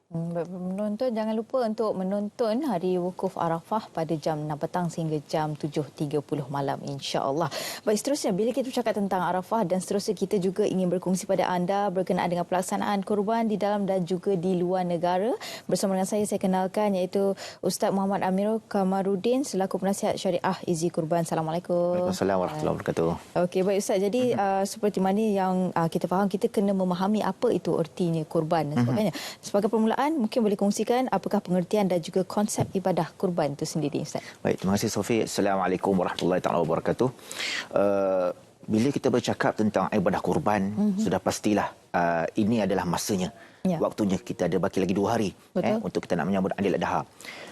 Menonton, jangan lupa untuk menonton Hari Wukuf Arafah pada jam 6 petang sehingga jam 7.30 malam, insya-Allah. Baik, seterusnya bila kita bercakap tentang Arafah dan seterusnya, kita juga ingin berkongsi pada anda berkenaan dengan pelaksanaan kurban di dalam dan juga di luar negara. Bersama dengan saya kenalkan iaitu Ustaz Muhammad Amirul Kamarudin selaku penasihat syariah Izi Kurban. Assalamualaikum. Waalaikumsalam warahmatullahi wabarakatuh. Okey, baik Ustaz. Jadi seperti mana yang kita faham, kita kena memahami apa itu ertinya kurban dan sebagainya. Sebagai permulaan, mungkin boleh kongsikan apakah pengertian dan juga konsep ibadah kurban itu sendiri, Ustaz? Baik, terima kasih Sofi. Assalamualaikum warahmatullahi wabarakatuh. Bila kita bercakap tentang ibadah kurban, sudah pastilah ini adalah masanya. Ya. Waktunya kita ada baki lagi 2 hari untuk kita nak menyambut Aidil Adha.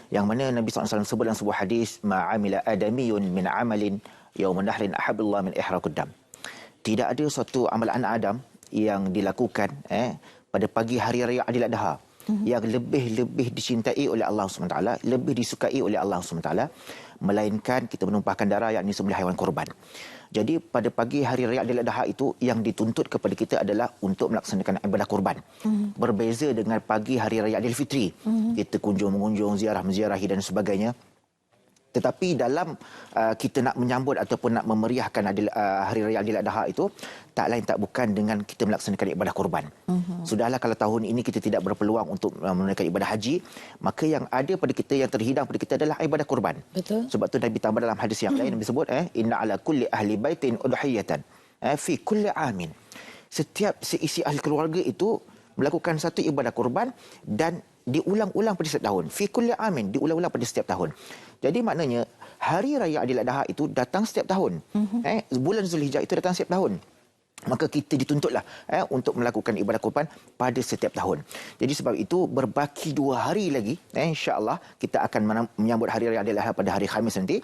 Yang mana Nabi SAW sebut dalam sebuah hadis, ma'amila adamiyun min amalin yawma nahrin ahabullah min ihraqud dam. Tidak ada suatu amalan anak Adam yang dilakukan pada pagi hari raya Aidil Adha yang lebih dicintai oleh Allah SWT, lebih disukai oleh Allah SWT, melainkan kita menumpahkan darah, yakni sembelih haiwan korban. Jadi pada pagi hari raya Aidil Adha itu yang dituntut kepada kita adalah untuk melaksanakan ibadah kurban. Berbeza dengan pagi hari raya Aidil Fitri. Kita mengunjung, ziarah-menziarahi dan sebagainya. Tetapi dalam kita nak menyambut ataupun nak memeriahkan Hari Raya Aidil Adha itu, tak lain tak bukan dengan kita melaksanakan ibadah kurban. Sudahlah kalau tahun ini kita tidak berpeluang untuk menunaikan ibadah haji, maka yang ada pada kita, yang terhidang pada kita adalah ibadah kurban. Betul. Sebab tu Nabi tambah dalam hadis yang lain, Nabi sebut, inna ala kulli ahli baitin udhiyatan fi kulli amin. Setiap seisi ahli keluarga itu melakukan satu ibadah kurban dan diulang-ulang pada setiap tahun. Fi kulli amin, diulang-ulang pada setiap tahun. Jadi maknanya Hari Raya Aidil Adha itu datang setiap tahun. Bulan Zulhijjah itu datang setiap tahun. Maka kita dituntutlah untuk melakukan ibadah kurban pada setiap tahun. Jadi sebab itu berbaki 2 hari lagi, insya-Allah kita akan menyambut Hari Raya Aidil Adha pada hari Khamis nanti.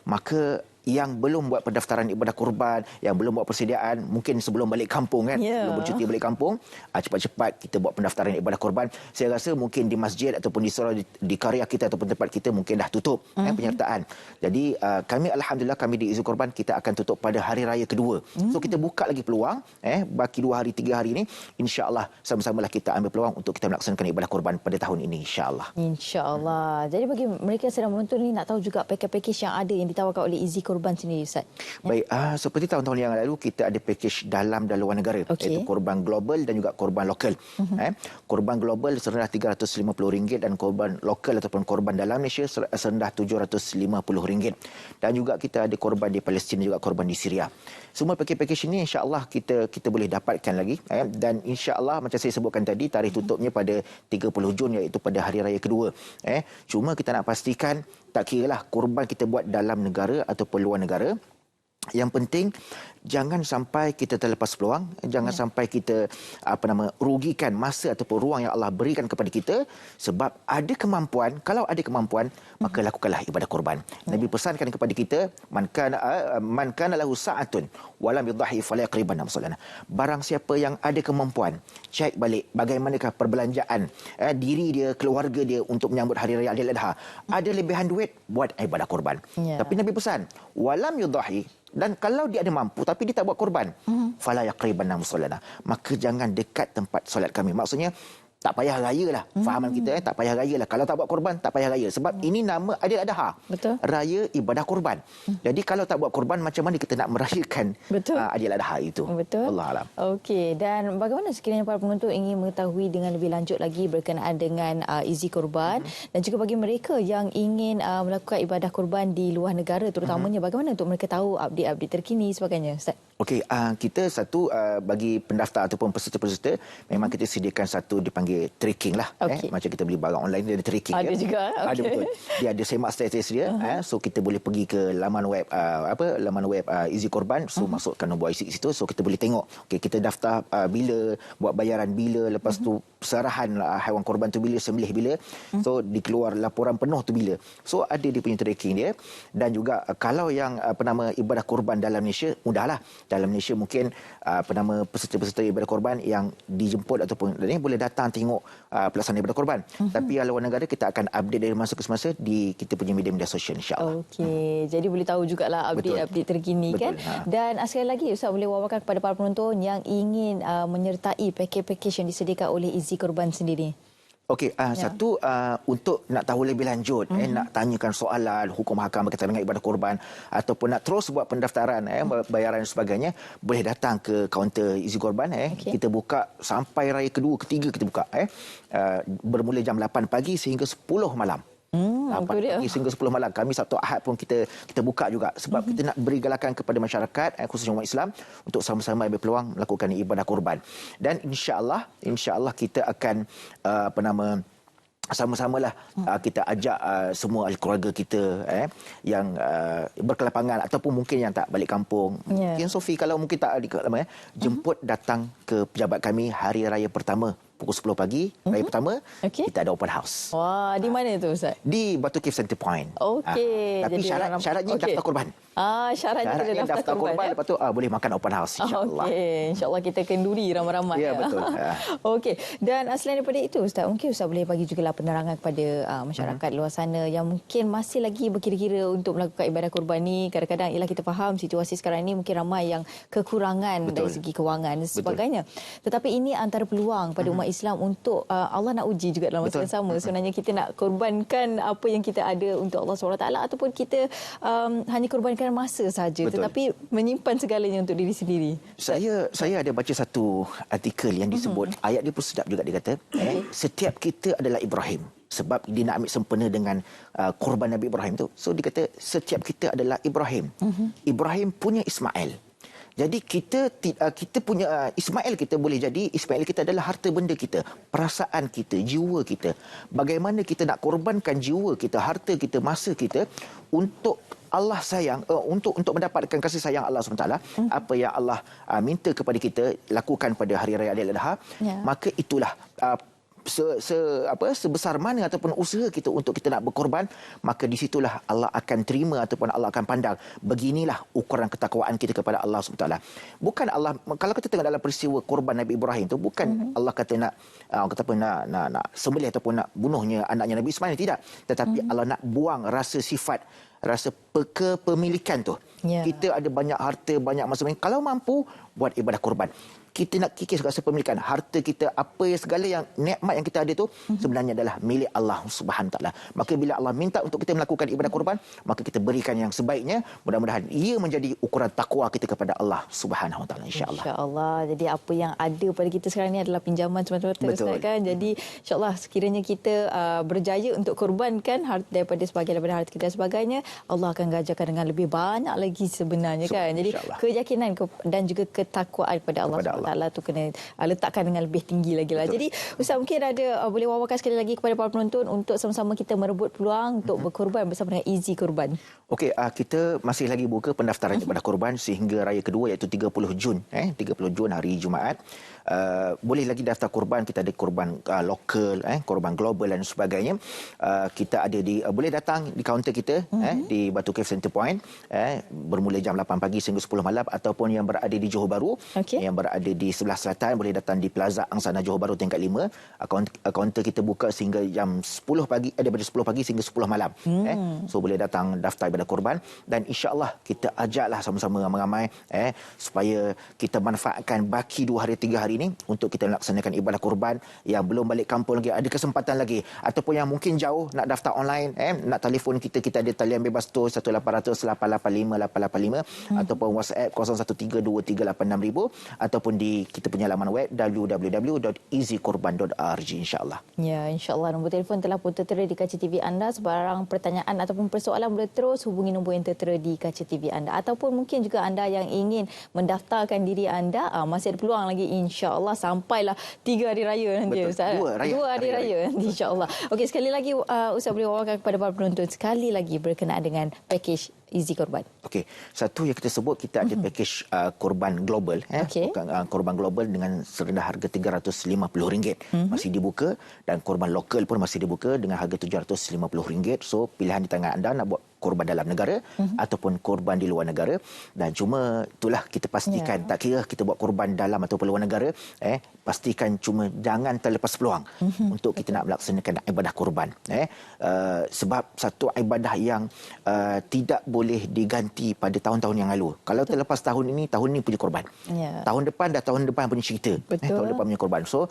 Maka yang belum buat pendaftaran ibadah kurban, yang belum buat persediaan, mungkin sebelum balik kampung belum bercuti balik kampung, cepat-cepat kita buat pendaftaran ibadah kurban. Saya rasa mungkin di masjid ataupun di surau di karya kita ataupun tempat kita mungkin dah tutup penyertaan. Jadi kami alhamdulillah, kami di Izi Kurban kita akan tutup pada hari raya kedua. So kita buka lagi peluang, baki 2 hari 3 hari ini, insya-Allah sama-samalah kita ambil peluang untuk kita melaksanakan ibadah kurban pada tahun ini, insya-Allah. Insya-Allah. Jadi bagi mereka yang sedang menonton ni, nak tahu juga pakej-pakej yang ada yang ditawarkan oleh Izi Kurban sendiri, Ustaz. Baik, seperti tahun-tahun yang lalu kita ada pakej dalam dan luar negara, iaitu korban global dan juga korban lokal. Korban global serendah RM350 dan korban lokal ataupun korban dalam Malaysia serendah RM750. Dan juga kita ada korban di Palestin, juga korban di Syria. Semua pakej-pakej ini insya-Allah kita boleh dapatkan lagi, dan insya-Allah macam saya sebutkan tadi, tarikh tutupnya pada 30 Jun, iaitu pada hari raya kedua. Cuma kita nak pastikan, tak kiralah kurban kita buat dalam negara ataupun luar negara, yang penting jangan sampai kita terlepas peluang, jangan sampai kita rugikan masa ataupun ruang yang Allah berikan kepada kita. Sebab ada kemampuan, kalau ada kemampuan, maka lakukanlah ibadah kurban. Nabi pesankan kepada kita, man kana lahu sa'atun wa lam yudhi fala yaqribanna musallana. Barang siapa yang ada kemampuan, cek balik bagaimanakah perbelanjaan diri dia, keluarga dia untuk menyambut hari raya Aidil Adha. Ada lebihan duit, buat ibadah kurban. Tapi Nabi pesan, wa lam yudhi, dan kalau dia ada mampu tapi dia tak buat korban, fala yaqribanna musallana, maka jangan dekat tempat solat kami. Maksudnya tak payah raya lah. Fahaman kita, tak payah raya lah. Kalau tak buat korban, tak payah raya. Sebab ini nama Aidil Adha. Betul. Raya ibadah korban. Jadi kalau tak buat korban, macam mana kita nak merayakan Aidil Adha itu? Betul. Allah alam. Okey, dan bagaimana sekiranya para penonton ingin mengetahui dengan lebih lanjut lagi berkenaan dengan Izi Kurban, dan juga bagi mereka yang ingin melakukan ibadah kurban di luar negara terutamanya, bagaimana untuk mereka tahu update-update terkini sebagainya, Ustaz? Okey, kita satu bagi pendaftar ataupun peserta-peserta, memang kita sediakan satu dipanggil tracking lah. Macam kita beli barang online, dia ada tracking. Ada juga. Ada, betul. Dia ada semak status dia. So kita boleh pergi ke laman web laman web Izi Kurban. So masukkan nombor IC situ. So kita boleh tengok. Okey, kita daftar bila, buat bayaran bila, lepas tu pesarahan haiwan korban tu bila, sembelih bila. So dikeluar laporan penuh tu bila. So ada dia punya tracking dia. Dan juga kalau yang ibadah korban dalam Malaysia, mudahlah. Dalam Malaysia mungkin peserta-peserta ibadah korban yang dijemput ataupun ini boleh datang tengok pelaksanaan ibadah korban. Tapi kalau luar negara, kita akan update dari masa ke semasa di kita punya media-media sosial, insya-Allah. Okey, jadi boleh tahu jugalah update terkini. Betul. Kan. Dan sekali lagi Ustaz boleh wawarkan kepada para penonton yang ingin menyertai pakej-pakej yang disediakan oleh Izi Kurban sendiri. Okey, satu untuk nak tahu lebih lanjut, nak tanyakan soalan hukum hakam berkaitan dengan ibadah kurban ataupun nak terus buat pendaftaran, bayaran dan sebagainya, boleh datang ke kaunter Easy Korban. Kita buka sampai raya kedua, ketiga kita buka. Bermula jam 8 pagi sehingga 10 malam. 8 pagi sehingga 10 malam. Kami Sabtu Ahad pun kita buka juga sebab kita nak beri galakan kepada masyarakat, khususnya umat Islam, untuk sama-sama ambil peluang melakukan ibadah kurban. Dan insya-Allah kita akan sama-samalah kita ajak semua ahli keluarga kita yang berkelapangan ataupun mungkin yang tak balik kampung. Mungkin Sofi kalau mungkin tak balik lama, jemput datang ke pejabat kami hari raya pertama pukul 10 pagi, raya pertama, kita ada open house. Wah, di mana itu Ustaz? Di Batu Cave Center Point. Okey. Tapi syaratnya daftar kurban. Syaratnya kena daftar kurban. Lepas tu boleh makan open house, insya-Allah. Okey, insya-Allah kita kenduri ramai-ramai. Ya, betul. Okey. Dan selain daripada itu Ustaz, mungkin Ustaz boleh bagi jugalah penerangan kepada masyarakat luar sana yang mungkin masih lagi berkira-kira untuk melakukan ibadah kurban ni. Kadang-kadang ialah kita faham situasi sekarang ni mungkin ramai yang kekurangan dari segi kewangan dan sebagainya. Tetapi ini antara peluang pada umat Islam untuk Allah nak uji juga dalam masa yang sama. Sebenarnya kita nak korbankan apa yang kita ada untuk Allah SWT ataupun kita hanya korbankan masa saja tetapi menyimpan segalanya untuk diri sendiri. Saya ada baca satu artikel yang disebut ayat dia pun sedap juga, dia kata setiap kita adalah Ibrahim sebab dia nak ambil sempena dengan korban Nabi Ibrahim tu. So dia kata setiap kita adalah Ibrahim. Ibrahim punya Ismail. Jadi kita punya Ismail, kita boleh jadi Ismail kita adalah harta benda kita, perasaan kita, jiwa kita. Bagaimana kita nak korbankan jiwa kita, harta kita, masa kita untuk Allah sayang, untuk mendapatkan kasih sayang Allah SWT. Apa yang Allah minta kepada kita lakukan pada hari raya Ailadha, maka itulah sebesar mana ataupun usaha kita untuk kita nak berkorban, maka di situlah Allah akan terima ataupun Allah akan pandang. Beginilah ukuran ketakwaan kita kepada Allah SWT. Bukan Allah, kalau kita tengok dalam peristiwa korban Nabi Ibrahim tu, bukan Allah kata nak sembelih ataupun nak bunuhnya anaknya Nabi Ismail, tidak. Tetapi Allah nak buang rasa sifat, rasa kepemilikan tu. Kita ada banyak harta, banyak masa, kalau mampu buat ibadah korban. Kita nak kikis rasa pemilikan harta kita, apa yang segala yang nikmat yang kita ada tu sebenarnya adalah milik Allah Subhanahu taala. Maka bila Allah minta untuk kita melakukan ibadah korban, maka kita berikan yang sebaiknya. Mudah-mudahan ia menjadi ukuran takwa kita kepada Allah Subhanahu taala, insya-Allah. Insya-Allah. Jadi apa yang ada pada kita sekarang ni adalah pinjaman semata-mata, Ustaz, kan. Jadi insya-Allah sekiranya kita berjaya untuk korbankan harta daripada sebahagian daripada harta kita dan sebagainya, Allah akan ganjarkan dengan lebih banyak lagi sebenarnya, kan. Jadi keyakinan dan juga ketakwaan kepada Allah Taala tu kena letakkan dengan lebih tinggi lagi lah. Jadi Ustaz mungkin ada boleh wawarkan sekali lagi kepada para penonton untuk sama-sama kita merebut peluang untuk berkorban bersama dengan Easy Korban. Okey, kita masih lagi buka pendaftaran ibadah korban sehingga raya kedua iaitu 30 Jun 30 Jun hari Jumaat. Boleh lagi daftar korban. Kita ada korban lokal, korban global dan sebagainya. Kita ada boleh datang di kaunter kita di Batu Cave Center Point bermula jam 8 pagi sehingga 10 malam, ataupun yang berada di Johor Bahru, yang berada di sebelah selatan boleh datang di Plaza Angsana Johor Bahru tingkat 5. Kaunter kita buka sehingga jam 10 pagi, daripada 10 pagi sehingga 10 malam. So boleh datang daftar ibadah korban, dan insya-Allah kita ajaklah sama-sama ramai-ramai supaya kita manfaatkan baki 2 hari 3 hari ini untuk kita laksanakan ibadah korban. Yang belum balik kampung lagi ada kesempatan lagi, ataupun yang mungkin jauh nak daftar online, nak telefon kita ada talian bebas tu 1800 885 885 ataupun WhatsApp 0132386000 ataupun di kita punya laman web www.easykorban.org, insya-Allah. Ya, insya-Allah nombor telefon telah pun tertera di kaca TV anda. Sebarang pertanyaan ataupun persoalan boleh terus hubungi nombor yang tertera di kaca TV anda, ataupun mungkin juga anda yang ingin mendaftarkan diri anda, masih ada peluang lagi, insya-Allah, sampailah 3 hari raya nanti. Betul. Ustaz. 2 hari raya nanti, insya-Allah. Okey, sekali lagi Ustaz boleh wawarkan kepada para penonton sekali lagi berkenaan dengan package Easy Korban. Okey, satu yang kita sebut, kita ada package korban global, korban global dengan serendah harga RM350 masih dibuka, dan korban lokal pun masih dibuka dengan harga RM750. So pilihan di tangan anda nak buat korban dalam negara ataupun korban di luar negara. Dan cuma itulah kita pastikan, tak kira kita buat korban dalam ataupun luar negara, pastikan cuma jangan terlepas peluang untuk kita nak melaksanakan ibadah korban, sebab satu ibadah yang tidak boleh diganti pada tahun-tahun yang lalu. Kalau terlepas tahun ini punya korban. Tahun depan punya cerita. Tahun depan punya korban. So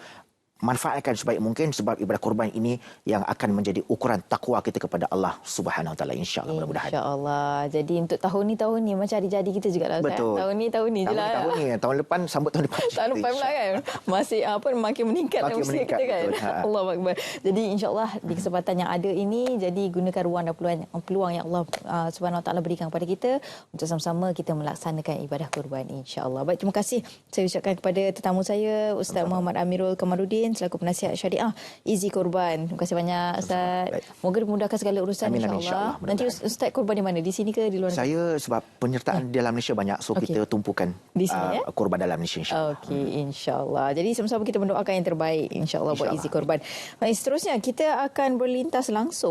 manfaatkan sebaik mungkin sebab ibadah kurban ini yang akan menjadi ukuran takwa kita kepada Allah Subhanahu Wa Taala, insya-Allah, mudah-mudahan. Insya-Allah. Jadi untuk tahun ni macam hari-jadi kita juga lah. Betul. Tahun ni je lah. Tahun depan sambut tahun depan. Tahun depan pula kan. Masih makin meningkat usia kita kan. Allahu Akbar. Jadi insya-Allah di kesempatan yang ada ini, jadi gunakan ruang dan peluang yang Allah Subhanahu Wa Taala berikan kepada kita untuk sama-sama kita melaksanakan ibadah kurban, insya-Allah. Baik, terima kasih saya ucapkan kepada tetamu saya Ustaz Muhammad Amirul Kamarudin selaku penasihat syariah Easy Kurban. Terima kasih banyak Ustaz. Moga dimudahkan segala urusan, insya-Allah. Nanti Ustaz kurban di mana? Di sini ke di luar negeri? Saya sebab penyertaan dalam Malaysia banyak, so kita tumpukan di sini, kurban dalam Malaysia, insya-Allah. Okey, insya-Allah. Jadi sama-sama kita mendoakan yang terbaik, insya-Allah, buat Easy Kurban. Baik, seterusnya kita akan berlintas langsung